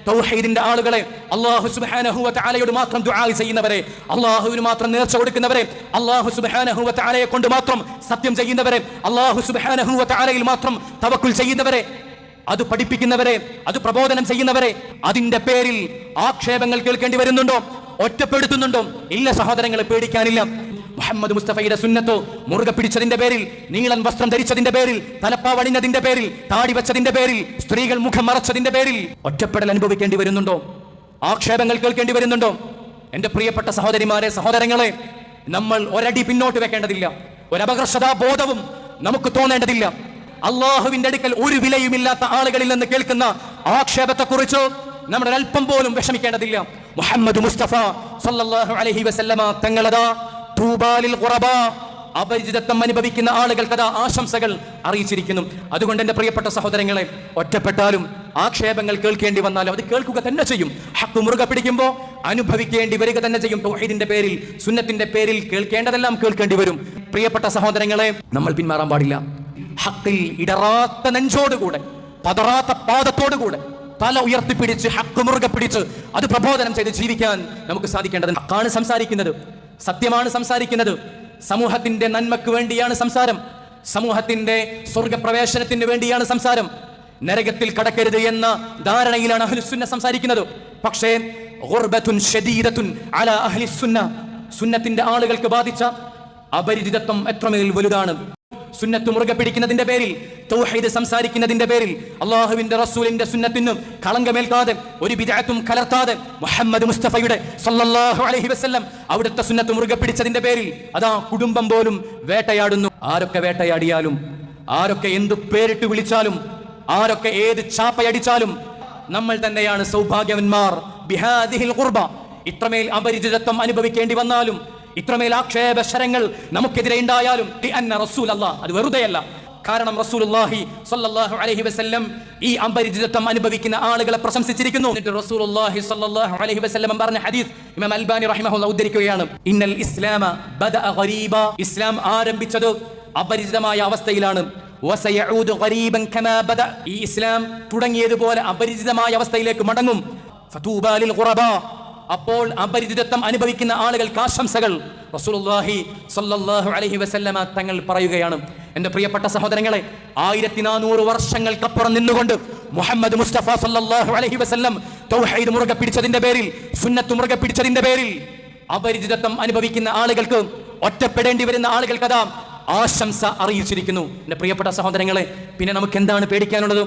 തൗഹീദിന്റെ ആളുകളെ, അല്ലാഹു സുബ്ഹാനഹു വ തആലയോട് മാത്രം ദുആ ചെയ്യുന്നവരെ, അല്ലാഹുവിന് മാത്രം നേർച്ച കൊടുക്കുന്നവരെ, അല്ലാഹു സുബ്ഹാനഹു വ തആലയെ കൊണ്ട് മാത്രം സത്യം ചെയ്യുന്നവരെ, അല്ലാഹു സുബ്ഹാനഹു വ തആലയിൽ മാത്രം തവക്കുൽ ചെയ്യുന്നവരെ, അത് പഠിപ്പിക്കുന്നവരെ, അത് പ്രബോധനം ചെയ്യുന്നവരെ, അതിന്റെ പേരിൽ ആക്ഷേപങ്ങൾ കേൾക്കേണ്ടി വരുന്നുണ്ടോ? ഒറ്റപ്പെടുത്തുന്നുണ്ടോ? ഇല്ല സഹോദരങ്ങളെ, പേടിക്കാനില്ല. മുഹമ്മദ് മുസ്തഫയുടെ സുന്നത്തോ മുറുകെ പിടിച്ചതിന്റെ പേരിൽ, നീളൻ വസ്ത്രം ധരിച്ചതിന്റെ പേരിൽ, തലപ്പാവണിഞ്ഞതിന്റെ പേരിൽ, താടി വെച്ചതിന്റെ പേരിൽ, സ്ത്രീകൾ മുഖം മറച്ചതിന്റെ പേരിൽ ഒറ്റപ്പെടൽ അനുഭവിക്കേണ്ടി വരുന്നുണ്ടോ? ആക്ഷേപങ്ങൾ കേൾക്കേണ്ടി വരുന്നുണ്ടോ? എന്റെ പ്രിയപ്പെട്ട സഹോദരിമാരെ, സഹോദരങ്ങളെ, നമ്മൾ ഒരടി പിന്നോട്ട് വെക്കേണ്ടതില്ല. ഒരപകർഷതാ ബോധവും നമുക്ക് തോന്നേണ്ടതില്ല. അള്ളാഹുവിന്റെ അടുക്കൽ ഒരു വിലയുമില്ലാത്ത ആളുകളിൽ നിന്ന് കേൾക്കുന്ന ആക്ഷേപത്തെക്കുറിച്ച് നമ്മൾ അല്പം പോലും വിഷമിക്കേണ്ടതില്ല. മുഹമ്മദ് മുസ്തഫ സല്ലല്ലാഹു അലൈഹി വസല്ലമ തങ്ങളതാ തൂബാലിൽ ഖുറബാ, അപരിചിതത്വം അനുഭവിക്കുന്ന ആളുകൾക്കതാ ആശംസകൾ അറിയിച്ചിരിക്കുന്നു. അതുകൊണ്ട് എന്റെ പ്രിയപ്പെട്ട സഹോദരങ്ങളെ, ഒറ്റപ്പെട്ടാലും ആക്ഷേപങ്ങൾ കേൾക്കേണ്ടി വന്നാലും അത് കേൾക്കുക തന്നെ ചെയ്യും. ഹക്ക് മുറുകെ പിടിക്കുമ്പോൾ അനുഭവിക്കേണ്ടി വരിക തന്നെ ചെയ്യും. തൗഹീദിന്റെ പേരിൽ, സുന്നത്തിന്റെ പേരിൽ കേൾക്കേണ്ടതെല്ലാം കേൾക്കേണ്ടി വരും. പ്രിയപ്പെട്ട സഹോദരങ്ങളെ, നമ്മൾ പിന്മാറാൻ പാടില്ല. ഹക്കിൽ ഇടറാത്ത നെഞ്ചോടുകൂടെ, പതറാത്ത പാദത്തോടുകൂടെ, തല ഉയർത്തിപ്പിടിച്ച് ഹക്ക് മുറുകെ പിടിച്ച് അത് പ്രബോധനം ചെയ്ത് ജീവിക്കാൻ നമുക്ക് സാധിക്കേണ്ടത്. ഹക്കാണ് സംസാരിക്കുന്നത്, സത്യമാണ് സംസാരിക്കുന്നത്, സമൂഹത്തിന്റെ നന്മക്ക് വേണ്ടിയാണ് സംസാരം, സമൂഹത്തിന്റെ സ്വർഗപ്രവേശനത്തിന് വേണ്ടിയാണ് സംസാരം. നരകത്തിൽ കടക്കരുത് എന്ന ധാരണയിലാണ് അഹ്ലുസുന്ന സംസാരിക്കുന്നത്. പക്ഷേ ഗുർബത്തുൻ ശദീദത്തുൻ അലാ അഹ്ലിസുന്ന, സുന്നത്തിന്റെ ആളുകൾക്ക് ബാധിച്ച അപരിചിതത്വം എത്രമേൽ വലുതാണ്. സുന്നത്ത് മുറുകെ പിടിക്കുന്നതിന്റെ പേരിൽ, തൗഹീദ് സംസാരിക്കുന്നതിന്റെ പേരിൽ, അല്ലാഹുവിന്റെ റസൂലിന്റെ സുന്നത്തിനും കളങ്കമേൽക്കാതെ, ഒരു ബിദ്അത്തും കലർത്താതെ മുഹമ്മദ് മുസ്തഫയുടെ സല്ലല്ലാഹു അലൈഹി വസല്ലം അവിടുത്തെ സുന്നത്ത് മുറുകെ പിടിച്ചതിന്റെ പേരിൽ അതാ കുടുംബം പോലും വേട്ടയാടുന്നു. ആരൊക്കെ വേട്ടയാടിയാലും, ആരൊക്കെ എന്തു പേരിട്ട് വിളിച്ചാലും, ആരൊക്കെ ഏത് ചാപ്പയടിച്ചാലും നമ്മൾ തന്നെയാണ് സൗഭാഗ്യവന്മാർ. ബിഹാദിഹിൽ ഖുർബ, ഇത്രമേൽ അപരിചിതത്വം അനുഭവിക്കേണ്ടി വന്നാലും, ഇത്രമേൽ ആക്ഷേപശരങ്ങൾ നമുക്കെതിരെ ഉണ്ടായാലും, അത് വെറുതെയല്ല. കാരണം റസൂലുള്ളാഹി സ്വല്ലല്ലാഹു അലൈഹി വസല്ലം ഈ അപരിചിതത്വം അനുഭവിക്കുന്ന ആളുകളെ പ്രശംസിച്ചിരിക്കുന്നു. എന്നിട്ട് റസൂലുള്ളാഹി സ്വല്ലല്ലാഹു അലൈഹി വസല്ലം പറഞ്ഞ ഹദീസ് ഇമാം അൽബാനി റഹിമഹുല്ലാഹ് ഉദ്ധരിക്കുകയാണ്. ഇന്നൽ ഇസ്ലാമ ബദഅ ഗരീബ, ഇസ്ലാം ആരംഭിച്ചത് അപരിചിതമായ അവസ്ഥയിലാണ്. വസയഊദു ഗരീബൻ കമാ ബദഅ, ഈ ഇസ്ലാം തുടങ്ങിയതുപോലെ അപരിചിതമായ അവസ്ഥയിലേക്ക് മടങ്ങും. ഫതൂബാ ലിൽ ഖുറബാ, അപ്പോൾ അപരിചിതത്വം അനുഭവിക്കുന്ന ആളുകൾക്ക് ആശംസകൾ. റസൂലുള്ളാഹി സ്വല്ലല്ലാഹു അലൈഹി വസല്ലമ തങ്ങൾ പറയുകയാണ്. എന്റെ പ്രിയപ്പെട്ട സഹോദരങ്ങളെ, 1400 വർഷങ്ങൾക്കപ്പുറം നിന്നുകൊണ്ട് മുഹമ്മദ് മുസ്തഫ സല്ലല്ലാഹു അലൈഹി വസല്ലം തൗഹീദ് മുറുകെ പിടിച്ചതിന്റെ പേരിൽ, സുന്നത്ത് മുറുകെ പിടിച്ചതിന്റെ പേരിൽ അപരിചിതത്വം അനുഭവിക്കുന്ന ആളുകൾക്ക്, ഒറ്റപ്പെടേണ്ടി വരുന്ന ആളുകൾക്ക് അതാ ആശംസ അറിയിച്ചിരിക്കുന്നു. എന്റെ പ്രിയപ്പെട്ട സഹോദരങ്ങളെ, പിന്നെ നമുക്ക് എന്താണ് പേടിക്കാനുള്ളത്?